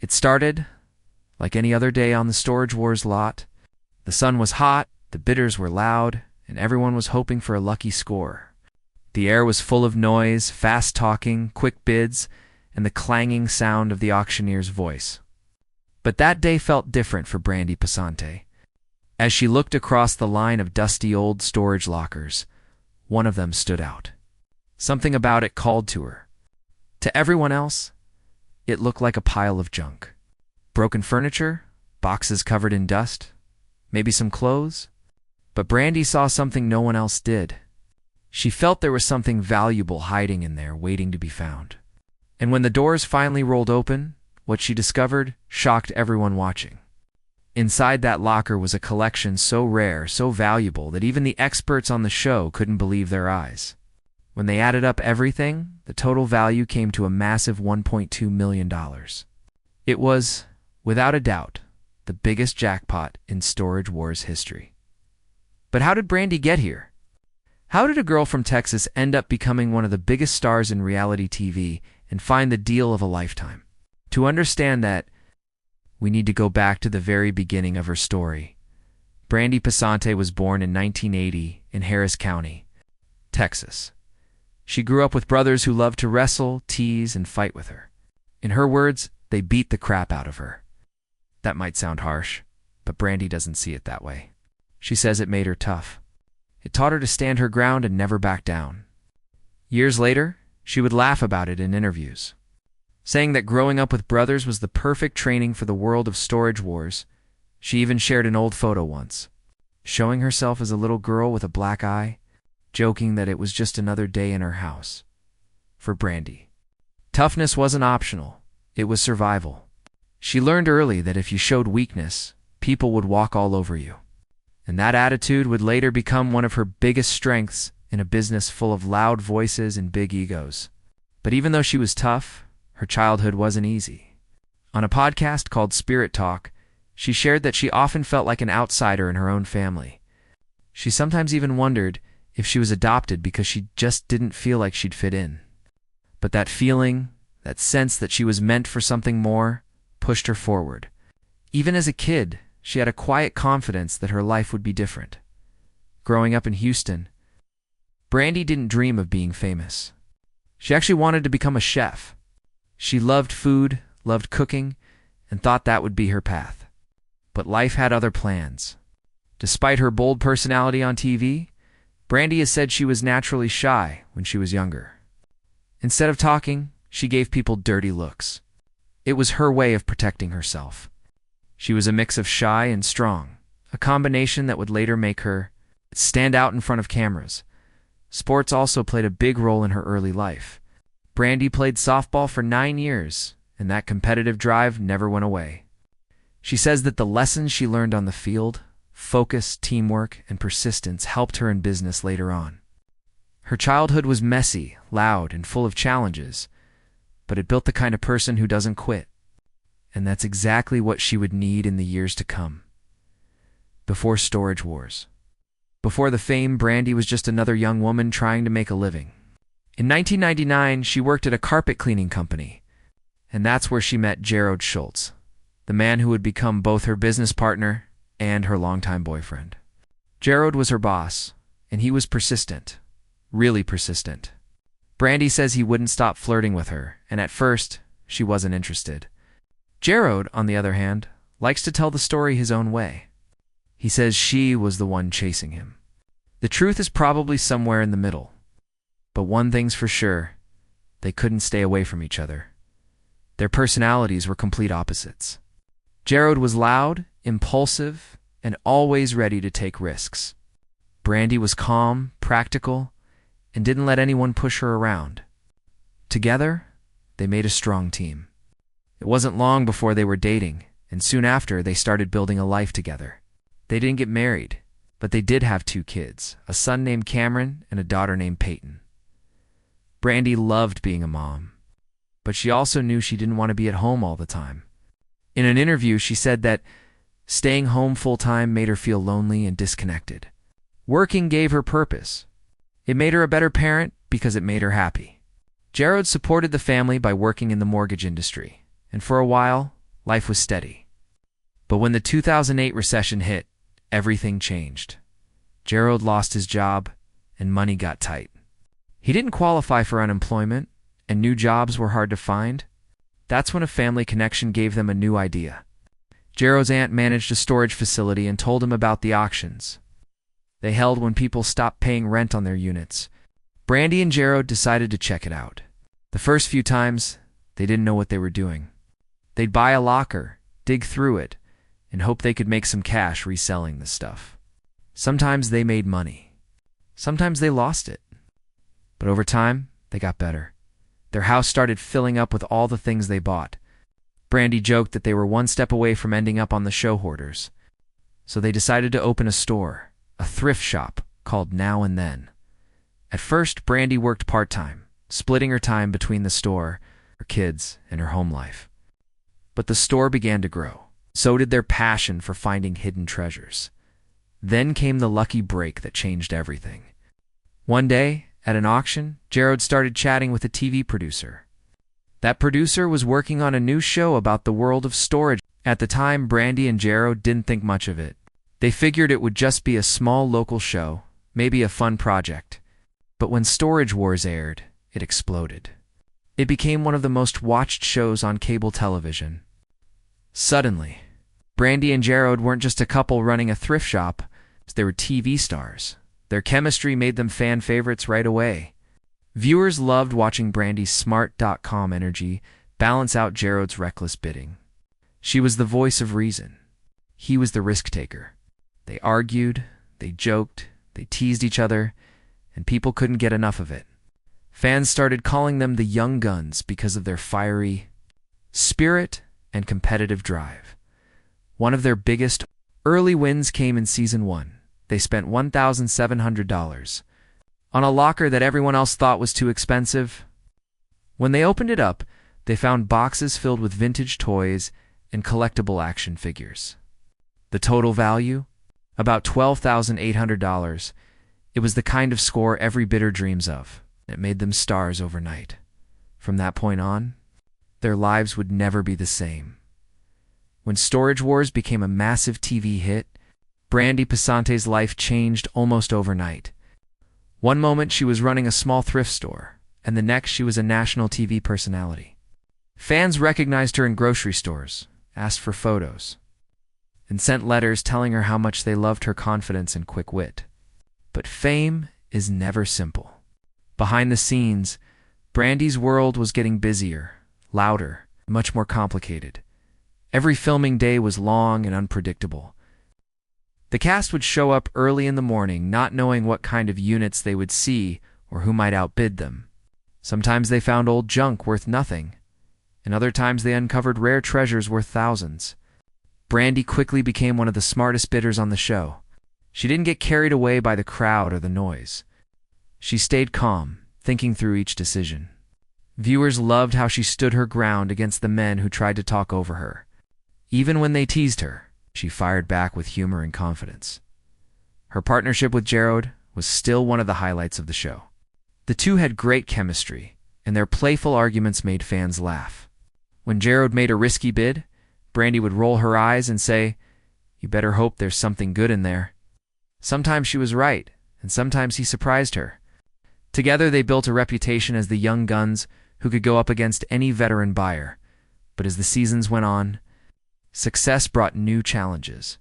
It started like any other day on the Storage Wars lot. The sun was hot, the bidders were loud, and everyone was hoping for a lucky score. The air was full of noise, fast talking, quick bids, and the clanging sound of the auctioneer's voice. But that day felt different for Brandi Passante. As she looked across the line of dusty old storage lockers, one of them stood out. Something about it called to her. To everyone else, it looked like a pile of junk. Broken furniture, boxes covered in dust, maybe some clothes. But Brandi saw something no one else did. She felt there was something valuable hiding in there, waiting to be found. And when the doors finally rolled open, what she discovered shocked everyone watching. Inside that locker was a collection so rare, so valuable, that even the experts on the show couldn't believe their eyes. When they added up everything, the total value came to a massive $1.2 million. It was, without a doubt, the biggest jackpot in Storage Wars history. But how did Brandi get here? How did a girl from Texas end up becoming one of the biggest stars in reality TV and find the deal of a lifetime? To understand that, we need to go back to the very beginning of her story. Brandi Passante was born in 1980 in Harris County, Texas. She grew up with brothers who loved to wrestle, tease, and fight with her. In her words, they beat the crap out of her. That might sound harsh, but Brandi doesn't see it that way. She says it made her tough. It taught her to stand her ground and never back down. Years later, she would laugh about it in interviews, saying that growing up with brothers was the perfect training for the world of Storage Wars. She even shared an old photo once, showing herself as a little girl with a black eye, joking that it was just another day in her house. For Brandi, toughness wasn't optional, it was survival. She learned early that if you showed weakness, people would walk all over you. And that attitude would later become one of her biggest strengths in a business full of loud voices and big egos. But even though she was tough, her childhood wasn't easy. On a podcast called Spirit Talk, she shared that she often felt like an outsider in her own family. She sometimes even wondered if she was adopted because she just didn't feel like she'd fit in. But that feeling, that sense that she was meant for something more, pushed her forward. Even as a kid, she had a quiet confidence that her life would be different. Growing up in Houston, Brandi didn't dream of being famous. She actually wanted to become a chef. She loved food, loved cooking, and thought that would be her path. But life had other plans. Despite her bold personality on TV, Brandi has said she was naturally shy when she was younger. Instead of talking, she gave people dirty looks. It was her way of protecting herself. She was a mix of shy and strong, a combination that would later make her stand out in front of cameras. Sports also played a big role in her early life. Brandi played softball for 9 years, and that competitive drive never went away. She says that the lessons she learned on the field, focus, teamwork, and persistence helped her in business later on. Her childhood was messy, loud, and full of challenges, but it built the kind of person who doesn't quit. And that's exactly what she would need in the years to come. Before Storage Wars. Before the fame, Brandi was just another young woman trying to make a living. In 1999, she worked at a carpet cleaning company, and that's where she met Jared Schultz, the man who would become both her business partner and her longtime boyfriend. Jared was her boss, and he was persistent, really persistent. Brandi says he wouldn't stop flirting with her, and at first, she wasn't interested. Jared, on the other hand, likes to tell the story his own way. He says she was the one chasing him. The truth is probably somewhere in the middle. But one thing's for sure, they couldn't stay away from each other. Their personalities were complete opposites. Jared was loud, impulsive, and always ready to take risks. Brandi was calm, practical, and didn't let anyone push her around. Together, they made a strong team. It wasn't long before they were dating, and soon after they started building a life together. They didn't get married, but they did have 2 kids, a son named Cameron and a daughter named Peyton. Brandi loved being a mom, but she also knew she didn't want to be at home all the time. In an interview, she said that staying home full-time made her feel lonely and disconnected. Working gave her purpose. It made her a better parent because it made her happy. Jared supported the family by working in the mortgage industry, and for a while, life was steady. But when the 2008 recession hit, everything changed. Gerald lost his job, and money got tight. He didn't qualify for unemployment, and new jobs were hard to find. That's when a family connection gave them a new idea. Gerald's aunt managed a storage facility and told him about the auctions they held when people stopped paying rent on their units. Brandi and Gerald decided to check it out. The first few times, they didn't know what they were doing. They'd buy a locker, dig through it, and hope they could make some cash reselling the stuff. Sometimes they made money. Sometimes they lost it. But over time, they got better. Their house started filling up with all the things they bought. Brandi joked that they were one step away from ending up on the show hoarders. So they decided to open a store, a thrift shop called Now and Then. At first, Brandi worked part-time, splitting her time between the store, her kids, and her home life. But the store began to grow. So did their passion for finding hidden treasures. Then came the lucky break that changed everything. One day, at an auction, Gerald started chatting with a TV producer. That producer was working on a new show about the world of storage. At the time, Brandi and Gerald didn't think much of it. They figured it would just be a small local show, maybe a fun project. But when Storage Wars aired, it exploded. It became one of the most watched shows on cable television. Suddenly, Brandi and Gerald weren't just a couple running a thrift shop, they were TV stars. Their chemistry made them fan favorites right away. Viewers loved watching Brandi's smart.com energy balance out Gerald's reckless bidding. She was the voice of reason. He was the risk-taker. They argued, they joked, they teased each other, and people couldn't get enough of it. Fans started calling them the Young Guns because of their fiery spirit and competitive drive. One of their biggest early wins came in Season 1. They spent $1,700 on a locker that everyone else thought was too expensive. When they opened it up, they found boxes filled with vintage toys and collectible action figures. The total value? About $12,800. It was the kind of score every bidder dreams of. It made them stars overnight. From that point on, their lives would never be the same. When Storage Wars became a massive TV hit, Brandi Passante's life changed almost overnight. One moment she was running a small thrift store, and the next she was a national TV personality. Fans recognized her in grocery stores, asked for photos, and sent letters telling her how much they loved her confidence and quick wit. But fame is never simple. Behind the scenes, Brandi's world was getting busier, louder, much more complicated. Every filming day was long and unpredictable. The cast would show up early in the morning, not knowing what kind of units they would see or who might outbid them. Sometimes they found old junk worth nothing, and other times they uncovered rare treasures worth thousands. Brandi quickly became one of the smartest bidders on the show. She didn't get carried away by the crowd or the noise. She stayed calm, thinking through each decision. Viewers loved how she stood her ground against the men who tried to talk over her. Even when they teased her, she fired back with humor and confidence. Her partnership with Gerald was still one of the highlights of the show. The two had great chemistry, and their playful arguments made fans laugh. When Gerald made a risky bid, Brandi would roll her eyes and say, "You better hope there's something good in there." Sometimes she was right, and sometimes he surprised her. Together they built a reputation as the Young Guns who could go up against any veteran buyer. But as the seasons went on, success brought new challenges.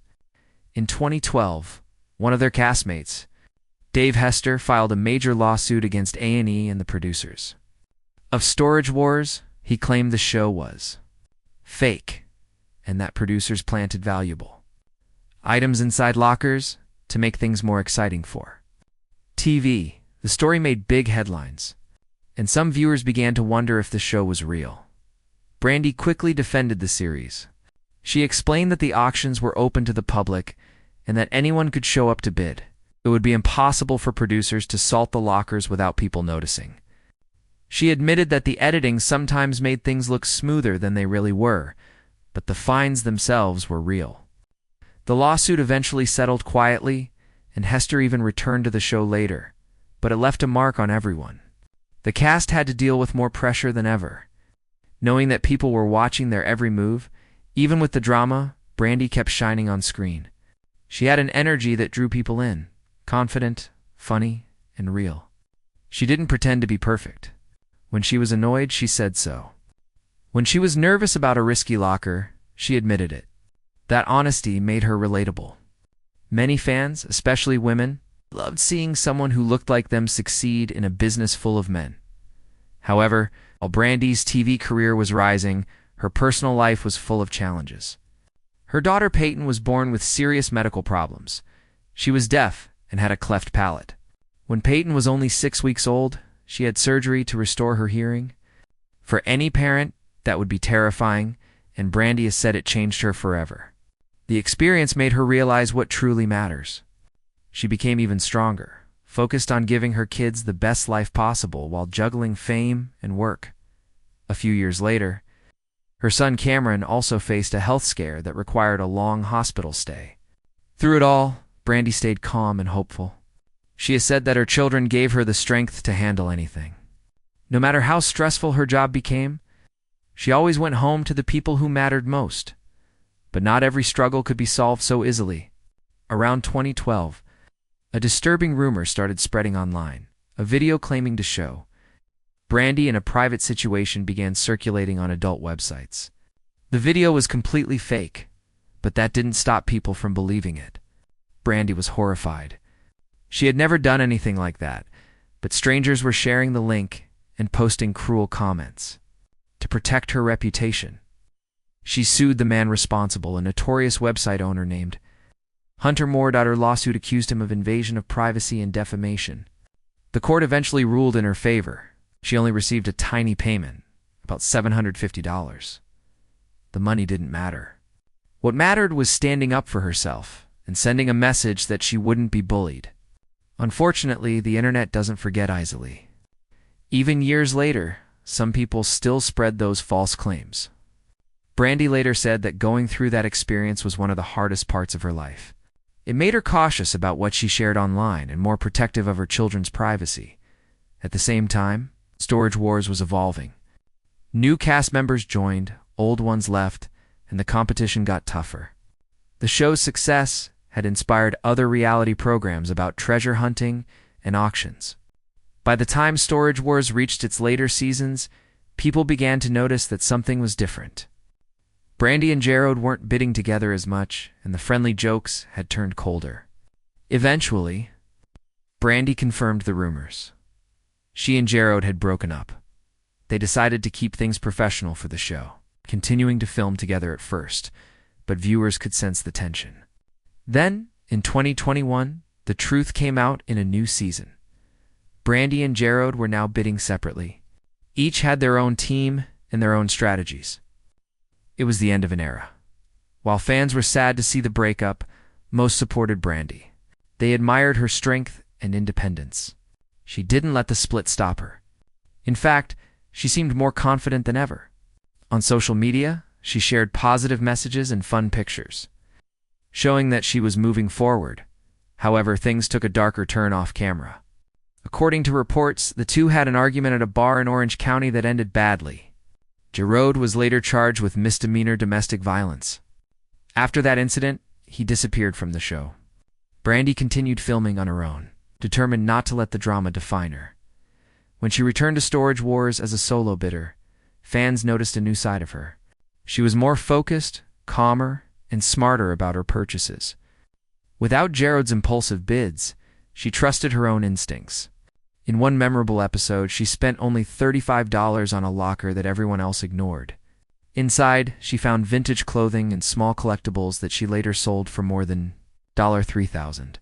In 2012, one of their castmates, Dave Hester, filed a major lawsuit against A&E and the producers. Of Storage Wars, he claimed the show was fake, and that producers planted valuable items inside lockers to make things more exciting for TV. The story made big headlines, and some viewers began to wonder if the show was real. Brandi quickly defended the series. She explained that the auctions were open to the public and that anyone could show up to bid. It would be impossible for producers to salt the lockers without people noticing. She admitted that the editing sometimes made things look smoother than they really were, but the finds themselves were real. The lawsuit eventually settled quietly, and Hester even returned to the show later, but it left a mark on everyone. The cast had to deal with more pressure than ever. Knowing that people were watching their every move, Even with the drama, Brandi kept shining on screen. She had an energy that drew people in, confident, funny, and real. She didn't pretend to be perfect. When she was annoyed, she said so. When she was nervous about a risky locker, she admitted it. That honesty made her relatable. Many fans, especially women, loved seeing someone who looked like them succeed in a business full of men. However, while Brandi's TV career was rising, her personal life was full of challenges. Her daughter Peyton was born with serious medical problems. She was deaf and had a cleft palate. When Peyton was only 6 weeks old, she had surgery to restore her hearing. For any parent, that would be terrifying, and Brandi has said it changed her forever. The experience made her realize what truly matters. She became even stronger, focused on giving her kids the best life possible while juggling fame and work. A few years later, her son Cameron also faced a health scare that required a long hospital stay. Through it all, Brandi stayed calm and hopeful. She has said that her children gave her the strength to handle anything. No matter how stressful her job became, she always went home to the people who mattered most. But not every struggle could be solved so easily. Around 2012, a disturbing rumor started spreading online. A video claiming to show Brandi in a private situation began circulating on adult websites. The video was completely fake, but that didn't stop people from believing it. Brandi was horrified. She had never done anything like that, but strangers were sharing the link and posting cruel comments. To protect her reputation, she sued the man responsible, a notorious website owner named Hunter Moore. Her lawsuit accused him of invasion of privacy and defamation. The court eventually ruled in her favor. She only received a tiny payment, about $750. The money didn't matter. What mattered was standing up for herself and sending a message that she wouldn't be bullied. Unfortunately, the internet doesn't forget easily. Even years later, some people still spread those false claims. Brandi later said that going through that experience was one of the hardest parts of her life. It made her cautious about what she shared online and more protective of her children's privacy. At the same time, Storage Wars was evolving. New cast members joined, old ones left, and the competition got tougher. The show's success had inspired other reality programs about treasure hunting and auctions. By the time Storage Wars reached its later seasons, people began to notice that something was different. Brandi and Jared weren't bidding together as much, and the friendly jokes had turned colder. Eventually, Brandi confirmed the rumors. She and Jared had broken up. They decided to keep things professional for the show, continuing to film together at first, but viewers could sense the tension. Then, in 2021, the truth came out in a new season. Brandi and Jared were now bidding separately. Each had their own team and their own strategies. It was the end of an era. While fans were sad to see the breakup, most supported Brandi. They admired her strength and independence. She didn't let the split stop her. In fact, she seemed more confident than ever. On social media, she shared positive messages and fun pictures, showing that she was moving forward. However, things took a darker turn off camera. According to reports, the two had an argument at a bar in Orange County that ended badly. Jared was later charged with misdemeanor domestic violence. After that incident, he disappeared from the show. Brandi continued filming on her own, determined not to let the drama define her. When she returned to Storage Wars as a solo bidder, fans noticed a new side of her. She was more focused, calmer, and smarter about her purchases. Without Jared's impulsive bids, she trusted her own instincts. In one memorable episode, she spent only $35 on a locker that everyone else ignored. Inside, she found vintage clothing and small collectibles that she later sold for more than $3,000.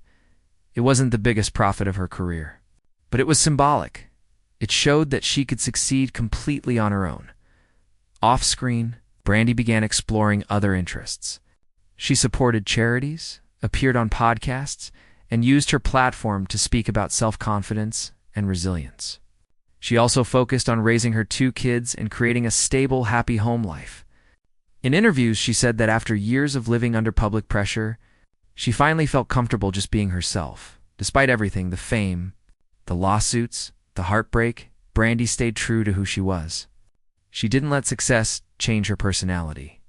It wasn't the biggest profit of her career, but it was symbolic. It showed that she could succeed completely on her own. Off-screen, Brandi began exploring other interests. She supported charities, appeared on podcasts, and used her platform to speak about self-confidence and resilience. She also focused on raising her 2 kids and creating a stable, happy home life. In interviews, she said that after years of living under public pressure, she finally felt comfortable just being herself. Despite everything, the fame, the lawsuits, the heartbreak, Brandi stayed true to who she was. She didn't let success change her personality.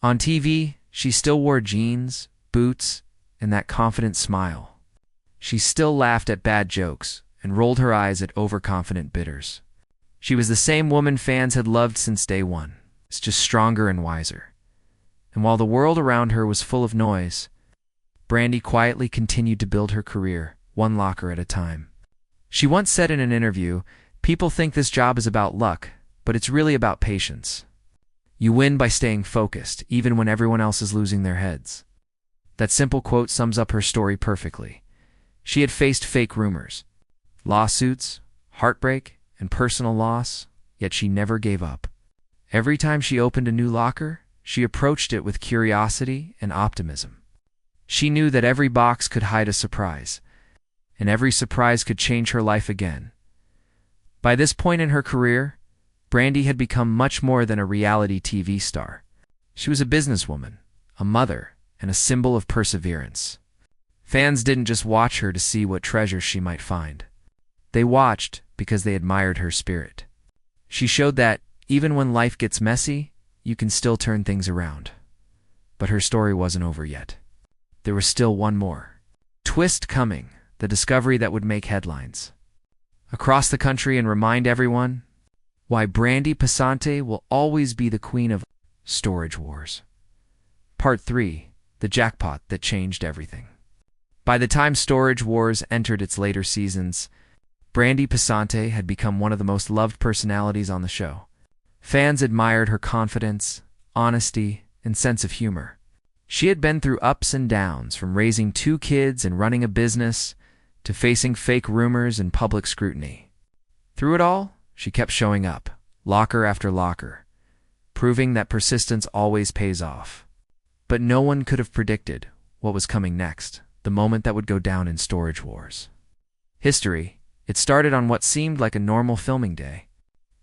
On TV, she still wore jeans, boots, and that confident smile. She still laughed at bad jokes and rolled her eyes at overconfident bidders. She was the same woman fans had loved since day one. It's just stronger and wiser. And while the world around her was full of noise, Brandi quietly continued to build her career, one locker at a time. She once said in an interview, "People think this job is about luck, but it's really about patience. You win by staying focused, even when everyone else is losing their heads." That simple quote sums up her story perfectly. She had faced fake rumors, lawsuits, heartbreak, and personal loss, yet she never gave up. Every time she opened a new locker, she approached it with curiosity and optimism. She knew that every box could hide a surprise, and every surprise could change her life again. By this point in her career, Brandi had become much more than a reality TV star. She was a businesswoman, a mother, and a symbol of perseverance. Fans didn't just watch her to see what treasures she might find. They watched because they admired her spirit. She showed that, even when life gets messy, you can still turn things around. But her story wasn't over yet. There was still one more twist coming, the discovery that would make headlines across the country and remind everyone why Brandi Passante will always be the queen of storage wars. Part 3: The Jackpot That Changed Everything. By the time Storage Wars entered its later seasons, Brandi Passante had become one of the most loved personalities on the show. Fans admired her confidence, honesty, and sense of humor. She had been through ups and downs, from raising 2 kids and running a business to facing fake rumors and public scrutiny. Through it all, she kept showing up, locker after locker, proving that persistence always pays off. But no one could have predicted what was coming next, the moment that would go down in Storage Wars. History. It started on what seemed like a normal filming day.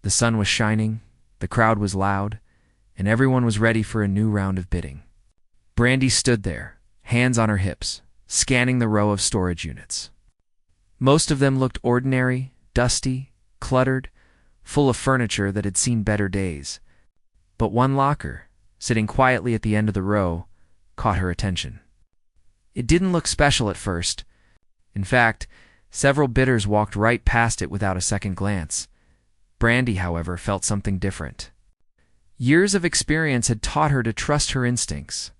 The sun was shining, the crowd was loud, and everyone was ready for a new round of bidding. Brandi stood there, hands on her hips, scanning the row of storage units. Most of them looked ordinary, dusty, cluttered, full of furniture that had seen better days. But one locker, sitting quietly at the end of the row, caught her attention. It didn't look special at first. In fact, several bidders walked right past it without a second glance. Brandi, however, felt something different. Years of experience had taught her to trust her instincts.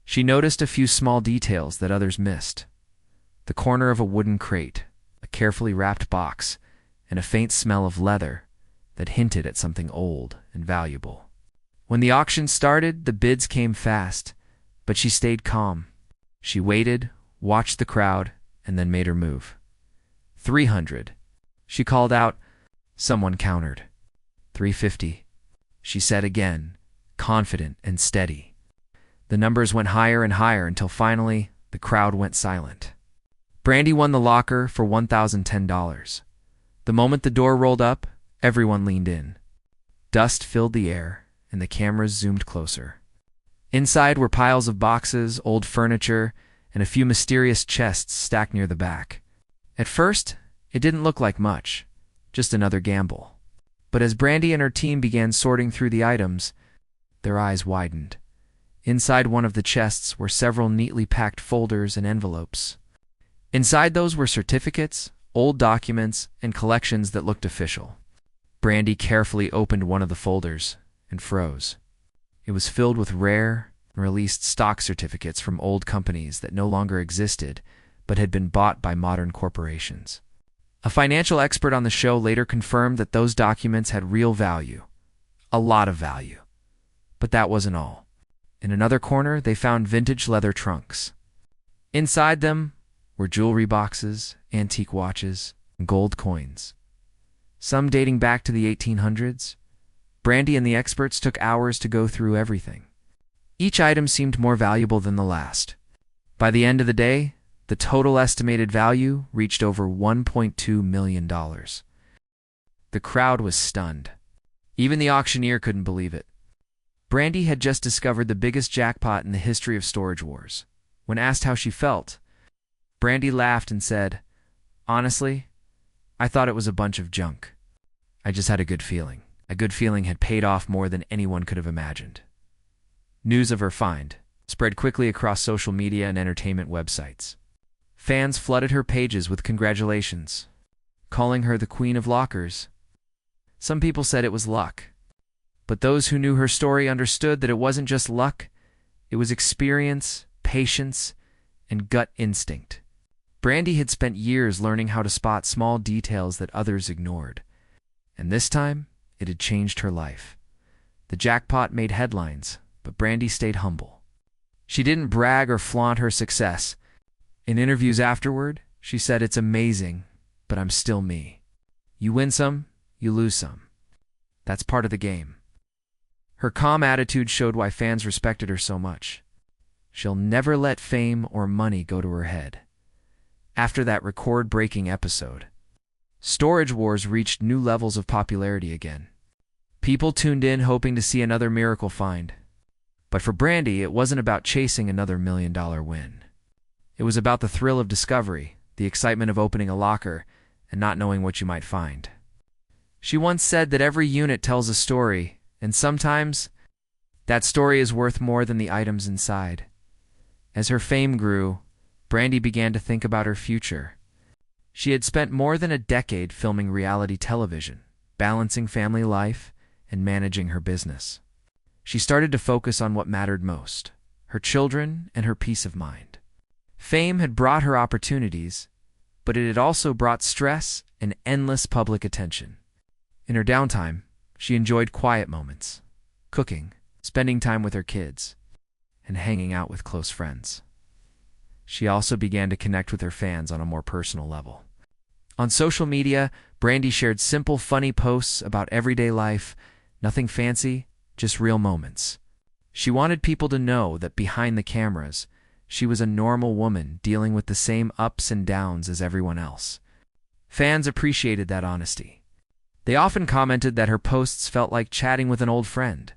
She noticed a few small details that others missed: the corner of a wooden crate, a carefully wrapped box, and a faint smell of leather that hinted at something old and valuable. When the auction started, the bids came fast, but she stayed calm. She waited, watched the crowd, and then made her move. 300. She called out. Someone countered. 350. She said again, confident and steady. The numbers went higher and higher until finally the crowd went silent. Brandi won the locker for $1,010. The moment the door rolled up, everyone leaned in. Dust filled the air, and the cameras zoomed closer. Inside were piles of boxes, old furniture, and a few mysterious chests stacked near the back. At first, it didn't look like much, just another gamble. But as Brandi and her team began sorting through the items, their eyes widened. Inside one of the chests were several neatly packed folders and envelopes. Inside those were certificates, old documents, and collections that looked official. Brandi carefully opened one of the folders and froze. It was filled with rare and released stock certificates from old companies that no longer existed but had been bought by modern corporations. A financial expert on the show later confirmed that those documents had real value, a lot of value. But that wasn't all. In another corner, they found vintage leather trunks. Inside them were jewelry boxes, antique watches, and gold coins, some dating back to the 1800s. Brandi and the experts took hours to go through everything. Each item seemed more valuable than the last. By the end of the day, the total estimated value reached over $1.2 million. The crowd was stunned. Even the auctioneer couldn't believe it. Brandi had just discovered the biggest jackpot in the history of Storage Wars. When asked how she felt, Brandi laughed and said, "Honestly, I thought it was a bunch of junk. I just had a good feeling. A good feeling had paid off more than anyone could have imagined." News of her find spread quickly across social media and entertainment websites. Fans flooded her pages with congratulations, calling her the Queen of Lockers. Some people said it was luck, but those who knew her story understood that it wasn't just luck, it was experience, patience, and gut instinct. Brandi had spent years learning how to spot small details that others ignored, and this time it had changed her life. The jackpot made headlines, but Brandi stayed humble. She didn't brag or flaunt her success. In interviews afterward, she said, "It's amazing, but I'm still me. You win some, you lose some. That's part of the game." Her calm attitude showed why fans respected her so much. She'll never let fame or money go to her head. After that record-breaking episode, Storage Wars reached new levels of popularity again. People tuned in hoping to see another miracle find. But for Brandi, it wasn't about chasing another $1 million win. It was about the thrill of discovery, the excitement of opening a locker, and not knowing what you might find. She once said that every unit tells a story, and sometimes that story is worth more than the items inside. As her fame grew, Brandi began to think about her future. She had spent more than a decade filming reality television, balancing family life, and managing her business. She started to focus on what mattered most, her children and her peace of mind. Fame had brought her opportunities, but it had also brought stress and endless public attention. In her downtime, she enjoyed quiet moments, cooking, spending time with her kids, and hanging out with close friends. She also began to connect with her fans on a more personal level. On social media, Brandi shared simple, funny posts about everyday life, nothing fancy, just real moments. She wanted people to know that behind the cameras, she was a normal woman dealing with the same ups and downs as everyone else. Fans appreciated that honesty. They often commented that her posts felt like chatting with an old friend.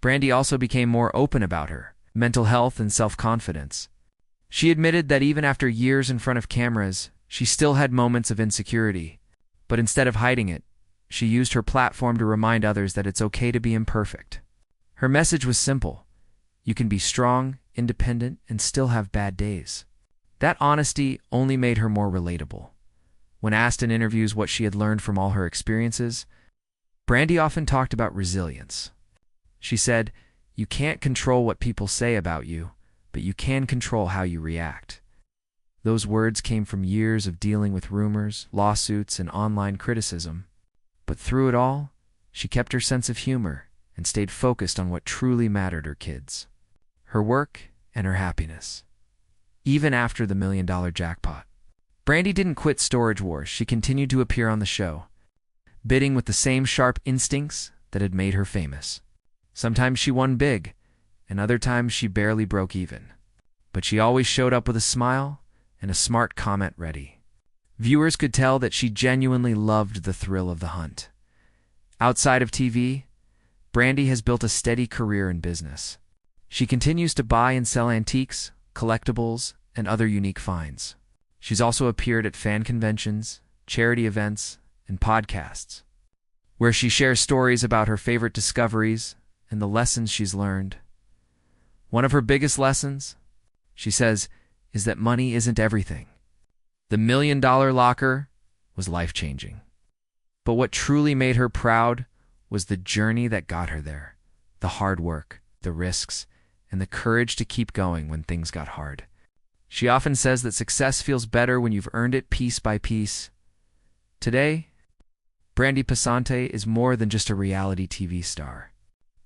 Brandi also became more open about her mental health and self-confidence. She admitted that even after years in front of cameras, she still had moments of insecurity, but instead of hiding it, she used her platform to remind others that it's okay to be imperfect. Her message was simple: you can be strong, independent, and still have bad days. That honesty only made her more relatable. When asked in interviews what she had learned from all her experiences, Brandi often talked about resilience. She said, "You can't control what people say about you, but you can control how you react." Those words came from years of dealing with rumors, lawsuits, and online criticism. But through it all, she kept her sense of humor and stayed focused on what truly mattered: her kids, her work, and her happiness. Even after the $1 million jackpot, Brandi didn't quit Storage Wars. She continued to appear on the show, bidding with the same sharp instincts that had made her famous. Sometimes she won big, and other times she barely broke even. But she always showed up with a smile and a smart comment ready. Viewers could tell that she genuinely loved the thrill of the hunt. Outside of TV, Brandi has built a steady career in business. She continues to buy and sell antiques, collectibles, and other unique finds. She's also appeared at fan conventions, charity events, and podcasts, where she shares stories about her favorite discoveries and the lessons she's learned. One of her biggest lessons, she says, is that money isn't everything. The $1 million locker was life-changing. But what truly made her proud was the journey that got her there, the hard work, the risks, and the courage to keep going when things got hard. She often says that success feels better when you've earned it piece by piece. Today, Brandi Passante is more than just a reality TV star.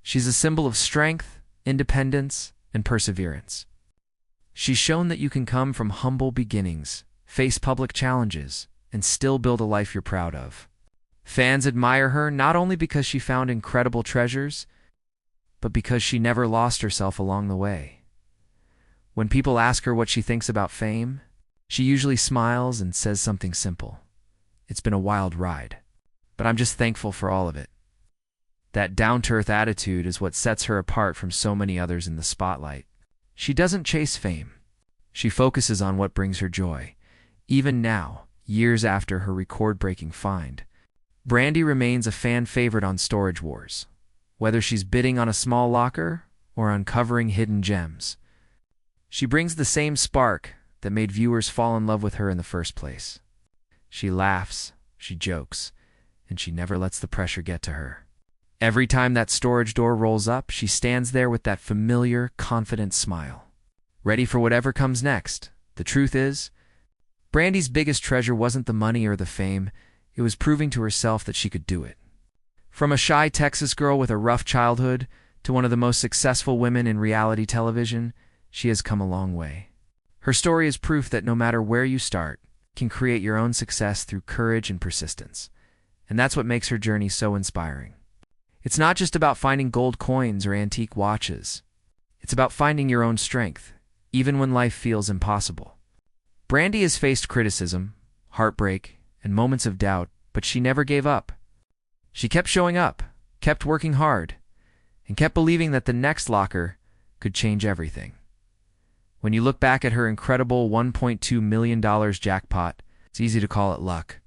She's a symbol of strength, independence, and perseverance. She's shown that you can come from humble beginnings, face public challenges, and still build a life you're proud of. Fans admire her not only because she found incredible treasures, but because she never lost herself along the way. When people ask her what she thinks about fame, she usually smiles and says something simple: "It's been a wild ride, but I'm just thankful for all of it." That down-to-earth attitude is what sets her apart from so many others in the spotlight. She doesn't chase fame. She focuses on what brings her joy. Even now, years after her record-breaking find, Brandi remains a fan favorite on Storage Wars. Whether she's bidding on a small locker or uncovering hidden gems. She brings the same spark that made viewers fall in love with her in the first place. She laughs, she jokes, and she never lets the pressure get to her. Every time that storage door rolls up, she stands there with that familiar, confident smile, ready for whatever comes next. The truth is, Brandi's biggest treasure wasn't the money or the fame, it was proving to herself that she could do it. From a shy Texas girl with a rough childhood to one of the most successful women in reality television, she has come a long way. Her story is proof that no matter where you start, you can create your own success through courage and persistence. And that's what makes her journey so inspiring. It's not just about finding gold coins or antique watches. It's about finding your own strength, even when life feels impossible. Brandi has faced criticism, heartbreak, and moments of doubt, but she never gave up. She kept showing up, kept working hard, and kept believing that the next locker could change everything. When you look back at her incredible $1.2 million jackpot, it's easy to call it luck.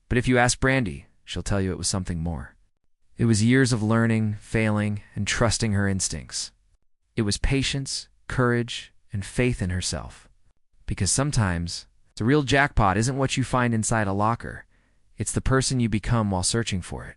But if you ask Brandi, she'll tell you it was something more. It was years of learning, failing, and trusting her instincts. It was patience, courage, and faith in herself. Because sometimes, the real jackpot isn't what you find inside a locker. It's the person you become while searching for it.